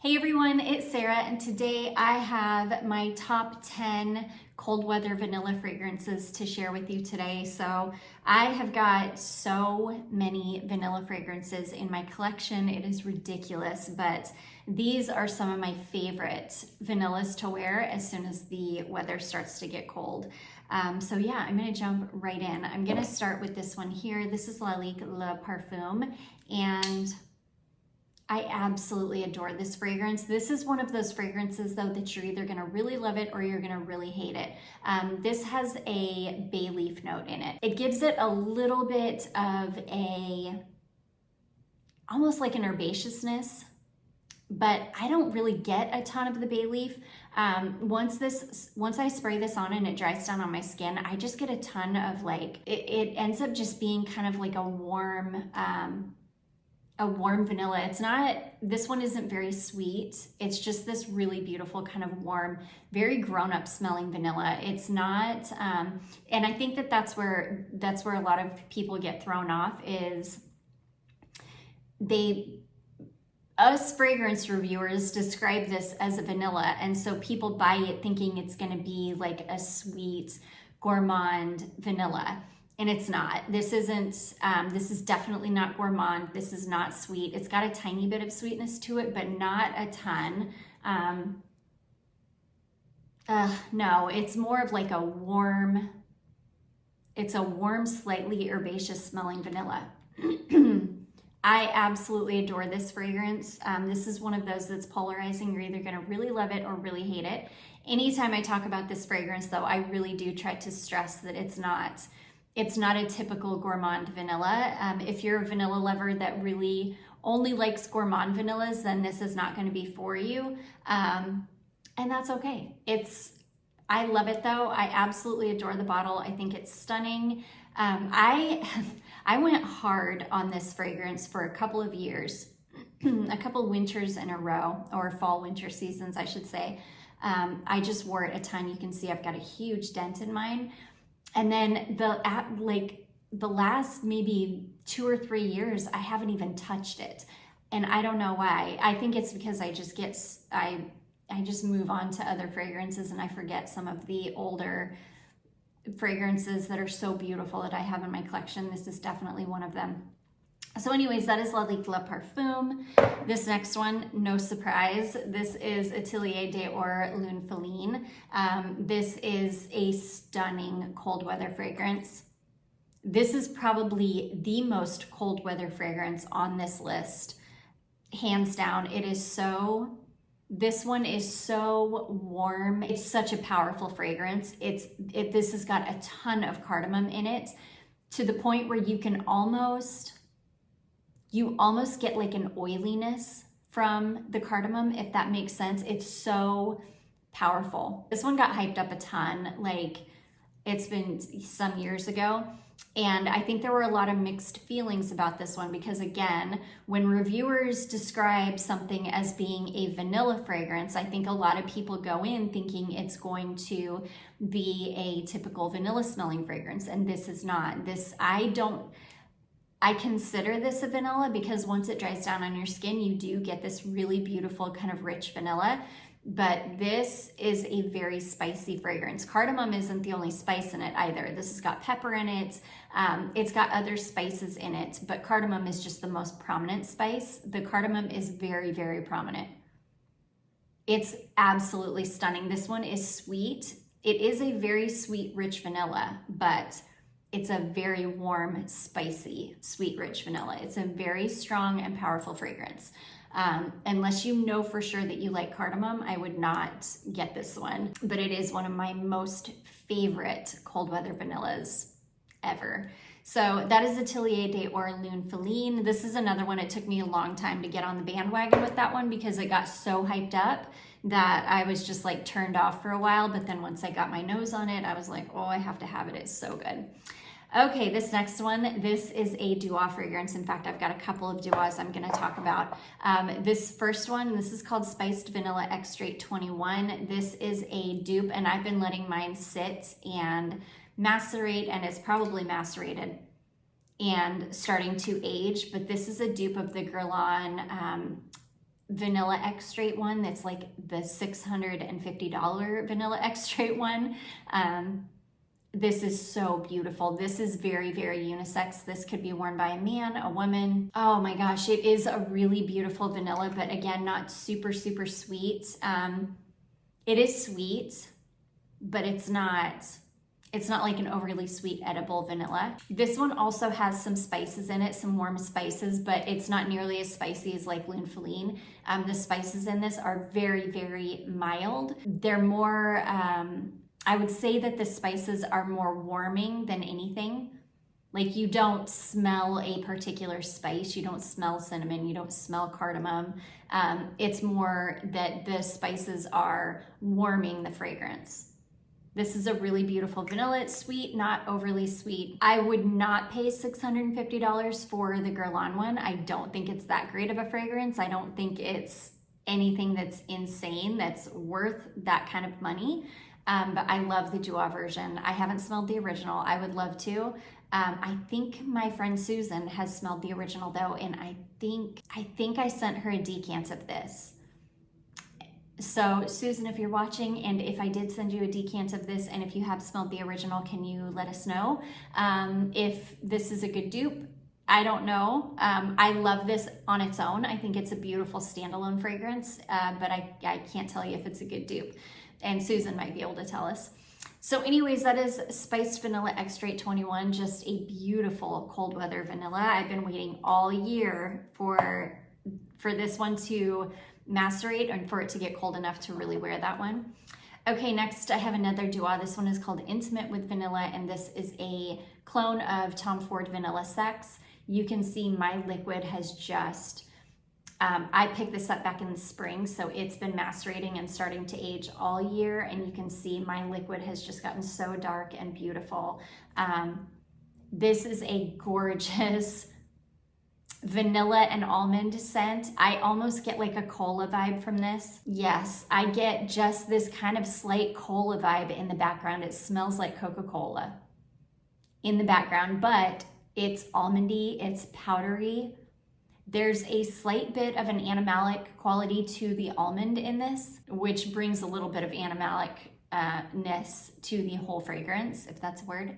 Hey everyone, it's Sarah, and today I have my top 10 cold weather vanilla fragrances to share with you today. So I have got so many vanilla fragrances in my collection. It is ridiculous, but these are some of my favorite vanillas to wear as soon as the weather starts to get cold. So yeah, I'm gonna jump right in. I'm gonna start with this one here. This is Lalique Le Parfum, and I absolutely adore this fragrance. This is one of those fragrances though that you're either gonna really love it or you're gonna really hate it. This has a bay leaf note in it. It gives it a little bit of almost like an herbaceousness, but I don't really get a ton of the bay leaf. Once I spray this on and it dries down on my skin, I just get a ton of it ends up just being kind of like a warm vanilla. This one isn't very sweet. It's just this really beautiful kind of warm, very grown-up smelling vanilla. It's not, and I think that's where a lot of people get thrown off is us fragrance reviewers describe this as a vanilla, and so people buy it thinking it's gonna be like a sweet gourmand vanilla. And it's not. This isn't, this is definitely not gourmand. This is not sweet. It's got a tiny bit of sweetness to it, but not a ton. No, it's more of like a warm, slightly herbaceous smelling vanilla. I absolutely adore this fragrance. This is one of those that's polarizing. You're either gonna really love it or really hate it. Anytime I talk about this fragrance though, I really do try to stress that it's not a typical gourmand vanilla. If you're a vanilla lover that really only likes gourmand vanillas, then this is not going to be for you. And that's okay. I love it though. I absolutely adore the bottle. I think it's stunning. I went hard on this fragrance for a couple of years, a couple winters in a row, or fall winter seasons, I should say. I just wore it a ton. You can see I've got a huge dent in mine. And then the last maybe 2 or 3 years, I haven't even touched it. And I don't know why. I think it's because I just move on to other fragrances and I forget some of the older fragrances that are so beautiful that I have in my collection. This is definitely one of them. So anyways, that is Lalique Le Parfum. This next one, no surprise, this is Atelier d'Or Lune Feline. This is a stunning cold weather fragrance. This is probably the most cold weather fragrance on this list, hands down. This one is so warm. It's such a powerful fragrance. This has got a ton of cardamom in it, to the point where you almost get like an oiliness from the cardamom, if that makes sense. It's so powerful. This one got hyped up a ton, like it's been some years ago. And I think there were a lot of mixed feelings about this one because, again, when reviewers describe something as being a vanilla fragrance, I think a lot of people go in thinking it's going to be a typical vanilla smelling fragrance, and this is not. I consider this a vanilla because once it dries down on your skin, you do get this really beautiful kind of rich vanilla, but this is a very spicy fragrance. Cardamom isn't the only spice in it either. This has got pepper in it. It's got other spices in it, but cardamom is just the most prominent spice. The cardamom is very, very prominent. It's absolutely stunning. This one is sweet. It is a very sweet, rich vanilla, but it's a very warm, spicy, sweet, rich vanilla. It's a very strong and powerful fragrance. Unless you know for sure that you like cardamom, I would not get this one, but it is one of my most favorite cold weather vanillas ever. So that is Atelier d'Or Lune Feline. This is another one. It took me a long time to get on the bandwagon with that one because it got so hyped up that I was just like turned off for a while. But then once I got my nose on it, I was like, oh, I have to have it. It's so good. Okay, this next one, this is a Duo fragrance. In fact, I've got a couple of Duos I'm gonna talk about. This first one, this is called Spiced Vanilla Extrait 21. This is a dupe, and I've been letting mine sit and macerate, and it's probably macerated and starting to age, but this is a dupe of the Guerlain vanilla extrait one that's like the $650 vanilla extrait one. This is so beautiful. This is very, very unisex. This could be worn by a man, a woman. Oh my gosh, it is a really beautiful vanilla, but again, not super, super sweet. It is sweet, but it's not like an overly sweet edible vanilla. This one also has some spices in it, some warm spices, but it's not nearly as spicy as like Lune Feline. The spices in this are very, very mild. They're more, I would say that the spices are more warming than anything. Like you don't smell a particular spice, you don't smell cinnamon, you don't smell cardamom. It's more that the spices are warming the fragrance. This is a really beautiful vanilla. It's sweet, not overly sweet. I would not pay $650 for the Guerlain one. I don't think it's that great of a fragrance. I don't think it's anything that's insane that's worth that kind of money. But I love the Joie version. I haven't smelled the original. I would love to. I think my friend Susan has smelled the original though, and I think I sent her a decant of this. So Susan, if you're watching, and if I did send you a decant of this, and if you have smelled the original, can you let us know if this is a good dupe? I don't know. I love this on its own. I think it's a beautiful standalone fragrance, but I can't tell you if it's a good dupe. And Susan might be able to tell us. So anyways, that is Spiced Vanilla Extrait 21, just a beautiful cold weather vanilla. I've been waiting all year for this one to macerate and for it to get cold enough to really wear that one. Okay, next I have another Joie. This one is called Intimate with Vanilla, and this is a clone of Tom Ford Vanilla Sex. You can see my liquid has just, I picked this up back in the spring, so it's been macerating and starting to age all year, and you can see my liquid has just gotten so dark and beautiful. This is a gorgeous vanilla and almond scent. I almost get like a cola vibe from this. Yes, I get just this kind of slight cola vibe in the background. It smells like Coca-Cola in the background, but it's almondy, it's powdery. There's a slight bit of an animalic quality to the almond in this, which brings a little bit of animalic-ness to the whole fragrance, if that's a word.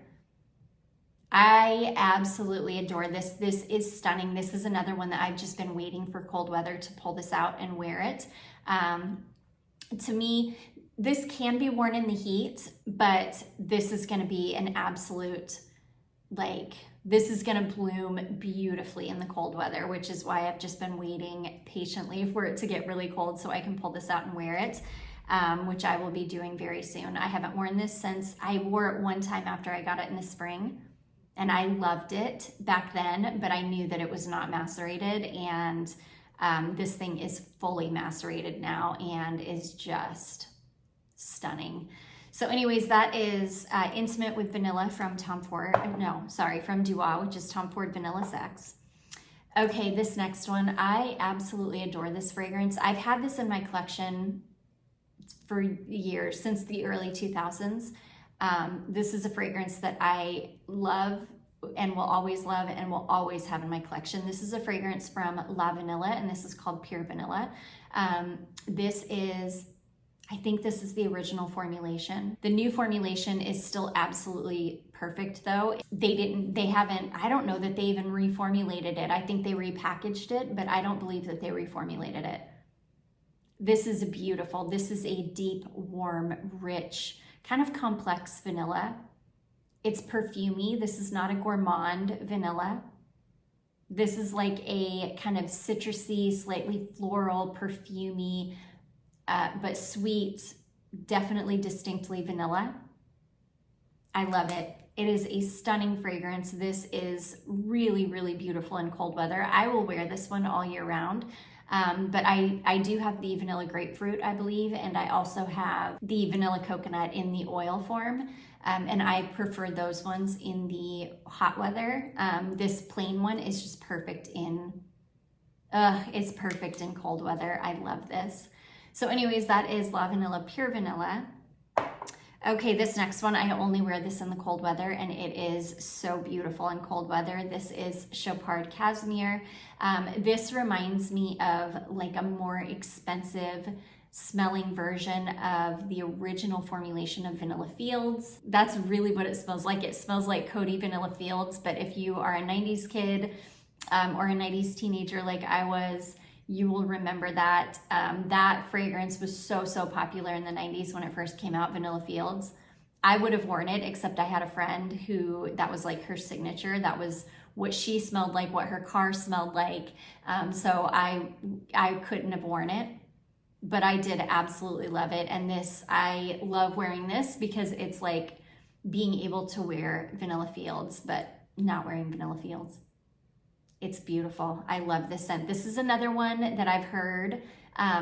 I absolutely adore this. This is stunning. This is another one that I've just been waiting for cold weather to pull this out and wear it. To me, this can be worn in the heat, but this is going to be an absolute, like, this is going to bloom beautifully in the cold weather, which is why I've just been waiting patiently for it to get really cold so I can pull this out and wear it, which I will be doing very soon. I haven't worn this since I wore it one time after I got it in the spring. And I loved it back then, but I knew that it was not macerated, and this thing is fully macerated now and is just stunning. So anyways, that is Intimate with Vanilla from from Joie, which is Tom Ford Vanilla Sex. Okay, this next one, I absolutely adore this fragrance. I've had this in my collection for years, since the early 2000s. This is a fragrance that I love and will always love and will always have in my collection. This is a fragrance from LaVanilla, and this is called Pure Vanilla. I think this is the original formulation. The new formulation is still absolutely perfect though. I don't know that they even reformulated it. I think they repackaged it, but I don't believe that they reformulated it. This is beautiful. This is a deep, warm, rich, kind of complex vanilla. It's perfumey. This is not a gourmand vanilla. This is like a kind of citrusy, slightly floral, perfumey, but sweet, definitely distinctly vanilla. I love it. It is a stunning fragrance. This is really, really beautiful in cold weather. I will wear this one all year round. But I do have the vanilla grapefruit, I believe, and I also have the vanilla coconut in the oil form, and I prefer those ones in the hot weather. This plain one is just perfect it's perfect in cold weather. I love this. So anyways, that is LaVanilla Pure Vanilla. Okay, this next one, I only wear this in the cold weather and it is so beautiful in cold weather. This is Chopard Casmir. This reminds me of like a more expensive smelling version of the original formulation of Vanilla Fields. That's really what it smells like. It smells like Coty Vanilla Fields, but if you are a 90s kid or a 90s teenager like I was, you will remember that. That fragrance was so popular in the 90s when it first came out, Vanilla Fields. I would have worn it, except I had a friend who, that was like her signature. That was what she smelled like, what her car smelled like. So I couldn't have worn it, but I did absolutely love it. And this, I love wearing this because it's like being able to wear Vanilla Fields, but not wearing Vanilla Fields. It's beautiful. I love this scent. This is another one that I've heard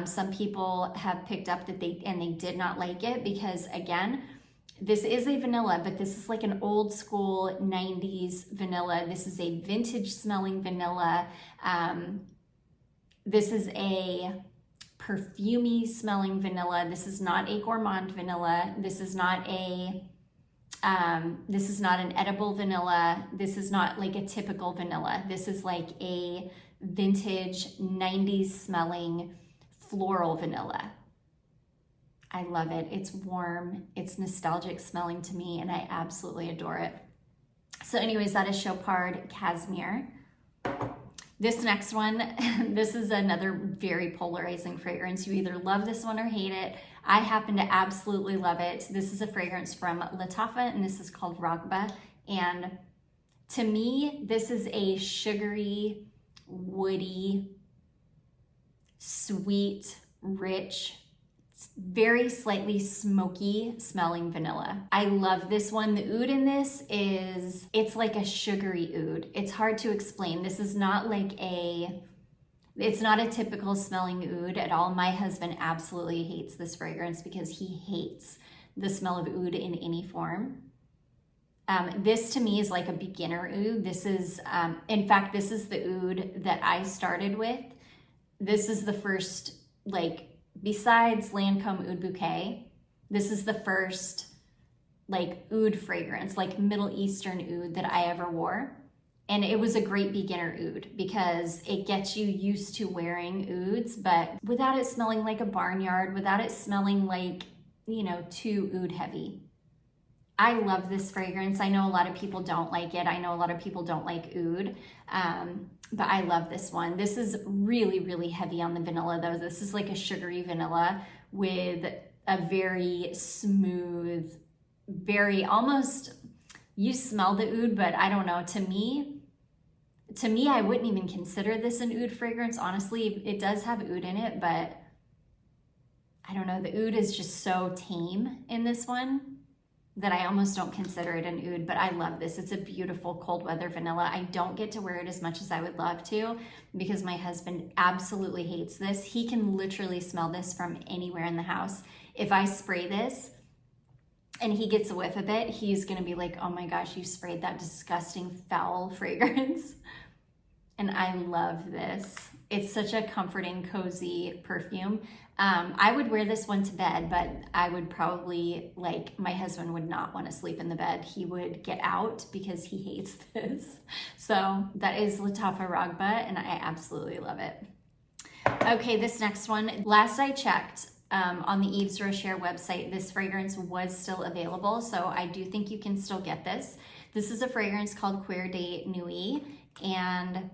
some people have picked up that they did not like it because, again, this is a vanilla, but this is like an old school 90s vanilla. This is a vintage smelling vanilla. This is a perfumey smelling vanilla. This is not a gourmand vanilla. This is not an edible vanilla. This is not like a typical vanilla. This is like a vintage 90s smelling floral vanilla. I love it. It's warm. It's nostalgic smelling to me and I absolutely adore it. So anyways, that is Chopard Casmir. This next one, this is another very polarizing fragrance. You either love this one or hate it. I happen to absolutely love it. This is a fragrance from Lattafa and this is called Raghba. And to me, this is a sugary, woody, sweet, rich, very slightly smoky smelling vanilla. I love this one. The oud in this is, it's like a sugary oud. It's hard to explain. This is not like it's not a typical smelling oud at all. My husband absolutely hates this fragrance because he hates the smell of oud in any form. This to me is like a beginner oud. This is, in fact, this is the oud that I started with. This is the first, like, besides Lancome Oud Bouquet, this is the first like oud fragrance, like Middle Eastern oud that I ever wore. And it was a great beginner oud because it gets you used to wearing ouds, but without it smelling like a barnyard, without it smelling like, you know, too oud heavy. I love this fragrance. I know a lot of people don't like it. I know a lot of people don't like oud, but I love this one. This is really heavy on the vanilla though. This is like a sugary vanilla with a very smooth, very almost, you smell the oud, but I don't know, to me, I wouldn't even consider this an oud fragrance. Honestly, it does have oud in it, but I don't know, the oud is just so tame in this one that I almost don't consider it an oud, but I love this. It's a beautiful cold weather vanilla. I don't get to wear it as much as I would love to because my husband absolutely hates this. He can literally smell this from anywhere in the house. If I spray this and he gets a whiff of it, he's gonna be like, oh my gosh, you sprayed that disgusting foul fragrance. And I love this. It's such a comforting, cozy perfume. I would wear this one to bed, but I would probably, like, my husband would not want to sleep in the bed. He would get out because he hates this. So that is Lattafa Raghba, and I absolutely love it. Okay, this next one. Last I checked on the Yves Rocher website, this fragrance was still available, so I do think you can still get this. This is a fragrance called Cuir de Nuit, and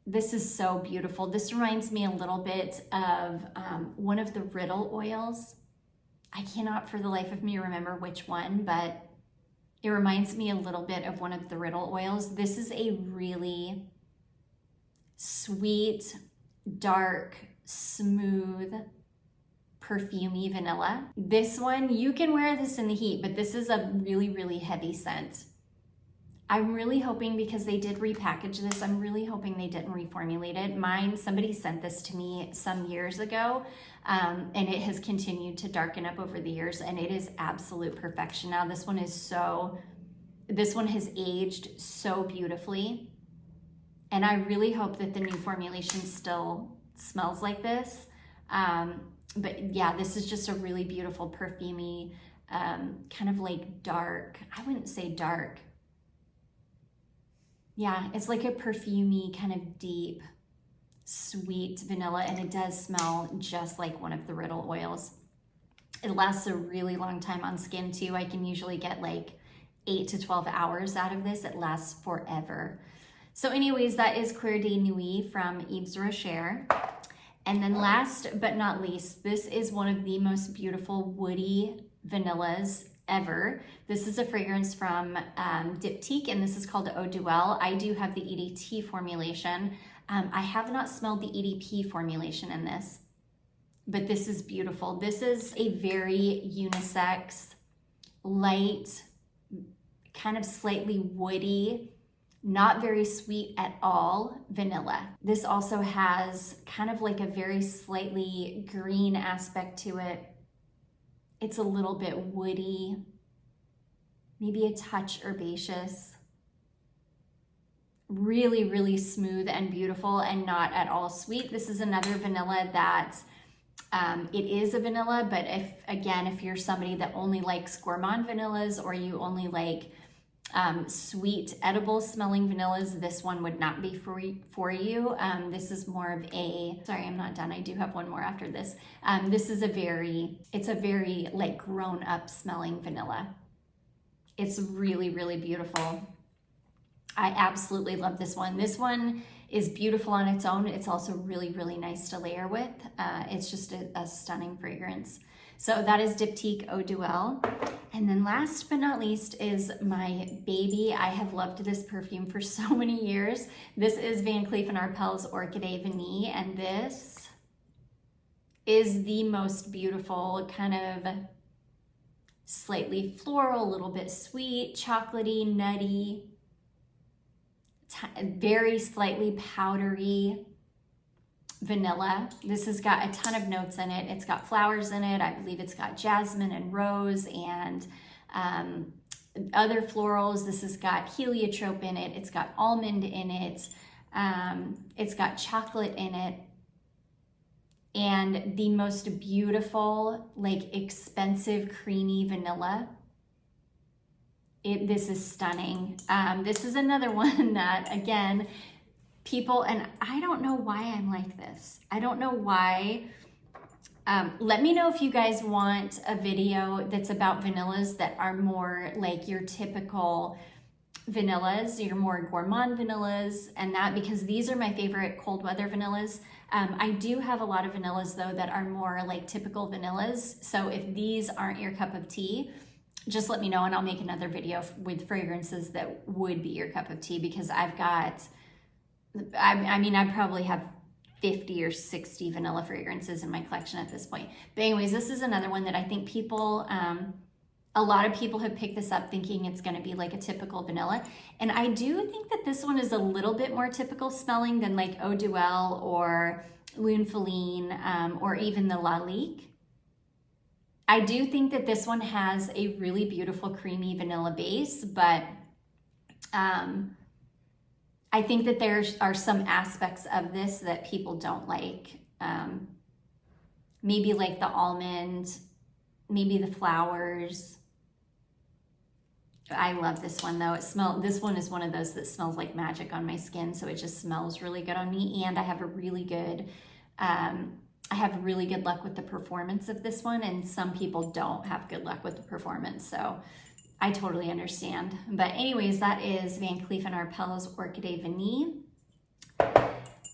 this is so beautiful. This reminds me a little bit of one of the Riddle oils. I cannot for the life of me remember which one, but it reminds me a little bit of one of the Riddle oils. This is a really sweet, dark, smooth, perfumey vanilla. This one, you can wear this in the heat, but this is a really heavy scent. I'm really hoping, because they did repackage this, I'm really hoping they didn't reformulate it. Mine, somebody sent this to me some years ago, and it has continued to darken up over the years, and it is absolute perfection now. This one has aged so beautifully, and I really hope that the new formulation still smells like this. But yeah, this is just a really beautiful, perfumey, kind of like dark, I wouldn't say dark. Yeah, it's like a perfumey, kind of deep, sweet vanilla, and it does smell just like one of the Riddle oils. It lasts a really long time on skin too. I can usually get like 8 to 12 hours out of this. It lasts forever. So anyways, that is Cuir de Nuit from Yves Rocher. And then last but not least, this is one of the most beautiful woody vanillas ever. This is a fragrance from Diptyque, and this is called Eau Duelle. I do have the EDT formulation. I have not smelled the EDP formulation in this, but this is beautiful. This is a very unisex, light, kind of slightly woody, not very sweet at all vanilla. This also has kind of like a very slightly green aspect to it. It's a little bit woody, maybe a touch herbaceous. Really, really smooth and beautiful and not at all sweet. This is another vanilla that it is a vanilla, but if you're somebody that only likes gourmand vanillas, or you only like sweet, edible smelling vanillas, this one would not be for you. This is more of a, sorry, I'm not done. I do have one more after this. This is it's a very like grown up smelling vanilla. It's really, really beautiful. I absolutely love this one. This one is beautiful on its own. It's also really, really nice to layer with. It's just a stunning fragrance. So that is Diptyque Eau Duelle. And then last but not least is my baby. I have loved this perfume for so many years. This is Van Cleef & Arpels Orchidee Vanille, and this is the most beautiful, kind of slightly floral, a little bit sweet, chocolatey, nutty, very slightly powdery vanilla. This has got a ton of notes in it. It's got flowers in it. I believe it's got jasmine and rose and other florals. This has got heliotrope in it. It's got almond in it. It's got chocolate in it. And the most beautiful, like expensive, creamy vanilla. This is stunning. This is another one that, again, people, and I don't know why I'm like this. I don't know why. Let me know if you guys want a video that's about vanillas that are more like your typical vanillas, your more gourmand vanillas, and that, because these are my favorite cold weather vanillas. I do have a lot of vanillas though that are more like typical vanillas. So if these aren't your cup of tea, just let me know and I'll make another video with fragrances that would be your cup of tea, because I've got, I mean, I probably have 50 or 60 vanilla fragrances in my collection at this point. But anyways, this is another one that I think people, a lot of people have picked this up thinking it's going to be like a typical vanilla. And I do think that this one is a little bit more typical smelling than like Eau Duelle or Lune Feline, or even the Lalique. I do think that this one has a really beautiful creamy vanilla base, but I think that there are some aspects of this that people don't like. Maybe like the almond, maybe the flowers. I love this one though. This one is one of those that smells like magic on my skin, so it just smells really good on me. And I have a really good, luck with the performance of this one, and some people don't have good luck with the performance, so I totally understand. But anyways, that is Van Cleef & Arpels Orchidee Vanille.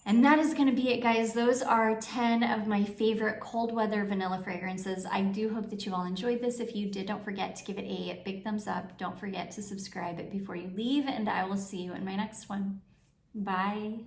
And that is gonna be it, guys. Those are 10 of my favorite cold weather vanilla fragrances. I do hope that you all enjoyed this. If you did, don't forget to give it a big thumbs up. Don't forget to subscribe before you leave, and I will see you in my next one. Bye.